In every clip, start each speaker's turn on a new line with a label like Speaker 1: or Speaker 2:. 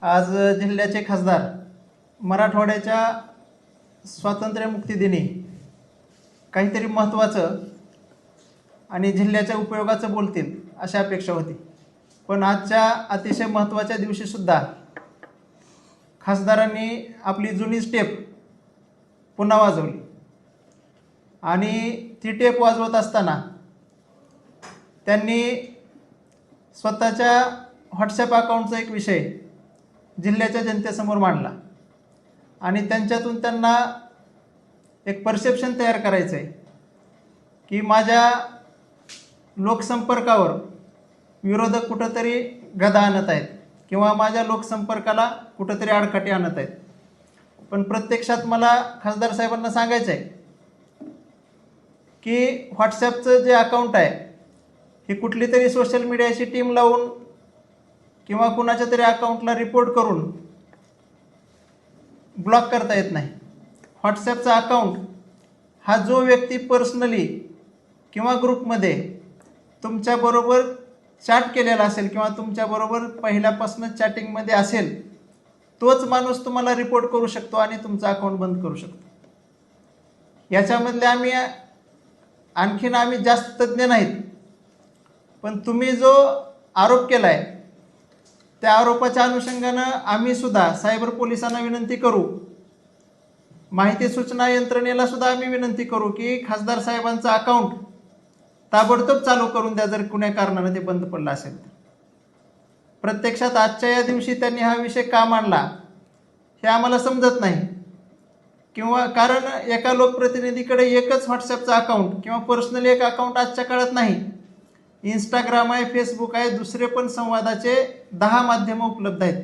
Speaker 1: आज जिल्ह्याचे खासदार मराठवाड्याच्या स्वातंत्र्यमुक्ती दिनी काहीतरी महत्त्वाचं आणि जिल्ह्याच्या उपयोगाचं बोलतील अशी अपेक्षा होती. पण आजच्या अतिशय महत्त्वाच्या दिवशीसुद्धा खासदारांनी आपली जुनी स्टेप पुन्हा वाजवली आणि ती टेप वाजवत असताना त्यांनी स्वतःच्या व्हॉट्सॲप अकाउंटचा एक विषय जिल्ह्याच्या जनतेसमोर मांडला आणि त्यांच्यातून त्यांना एक परसेप्शन तयार करायचं आहे की माझ्या लोकसंपर्कावर विरोधक कुठंतरी गदा आणत आहेत किंवा माझ्या लोकसंपर्काला कुठंतरी आडकाठी आणत आहेत. पण प्रत्यक्षात मला खासदार साहेबांना सांगायचं आहे की व्हॉट्सॲपचं जे अकाउंट आहे ही कुठली तरी सोशल मीडियाची टीम लावून किंवा कुणाच्या तरी अकाउंटला रिपोर्ट करून ब्लॉक करता येत नाही. व्हॉट्सॲपचा अकाउंट हा जो व्यक्ती पर्सनली किंवा ग्रुपमध्ये तुमच्याबरोबर चॅट केलेला असेल किंवा तुमच्याबरोबर पहिल्यापासून चॅटिंगमध्ये असेल तोच माणूस तुम्हाला रिपोर्ट करू शकतो आणि तुमचा अकाउंट बंद करू शकतो. याच्यामधले आम्ही जास्त तज्ज्ञ नाहीत, पण तुम्ही जो आरोप केला आहे त्या आरोपाच्या अनुषंगानं आम्हीसुद्धा सायबर पोलिसांना विनंती करू, माहिती सूचना यंत्रणेला सुद्धा आम्ही विनंती करू की खासदार साहेबांचं अकाउंट ताबडतोब चालू करून द्या जर कुण्या कारणानं ते बंद पडलं असेल तर. प्रत्यक्षात आजच्या या दिवशी त्यांनी हा विषय का मांडला हे आम्हाला समजत नाही, किंवा कारण एका लोकप्रतिनिधीकडे एकच व्हॉट्सॲपचा अकाउंट किंवा पर्सनली एक अकाउंट आजच्या काळात नाही. इंस्टाग्राम आहे, फेसबुक आहे, दुसरे पण संवादाचे 10 माध्यमं उपलब्ध आहेत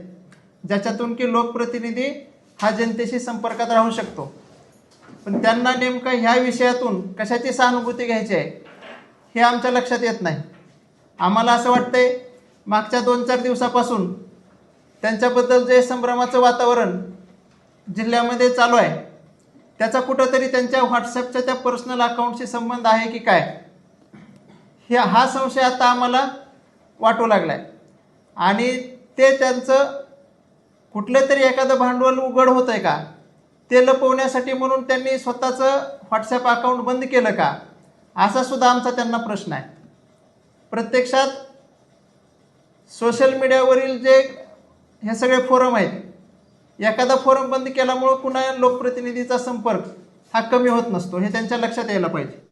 Speaker 1: ज्याच्यातून की लोकप्रतिनिधी हा जनतेशी संपर्कात राहू शकतो. पण त्यांना नेमकं ह्या विषयातून कशाची सहानुभूती घ्यायची आहे हे आमच्या लक्षात येत नाही. आम्हाला असं वाटतंय मागच्या 2-4 दिवसापासून त्यांच्याबद्दल जे संभ्रमाचं वातावरण जिल्ह्यामध्ये चालू आहे त्याचा कुठंतरी त्यांच्या व्हॉट्सॲपच्या त्या पर्सनल अकाउंटशी संबंध आहे की काय हा संशय आता आम्हाला वाटू लागला आहे. आणि ते त्यांचं कुठलं तरी एखादं भांडवल उघड होतं आहे का ते लपवण्यासाठी म्हणून त्यांनी स्वतःचं व्हॉट्सॲप अकाउंट बंद केलं का असा सुद्धा आमचा त्यांना प्रश्न आहे. प्रत्यक्षात सोशल मीडियावरील जे हे सगळे फोरम आहेत, एखादा फोरम बंद केल्यामुळं पुन्हा लोकप्रतिनिधीचा संपर्क हा कमी होत नसतो, हे त्यांच्या लक्षात यायला पाहिजे.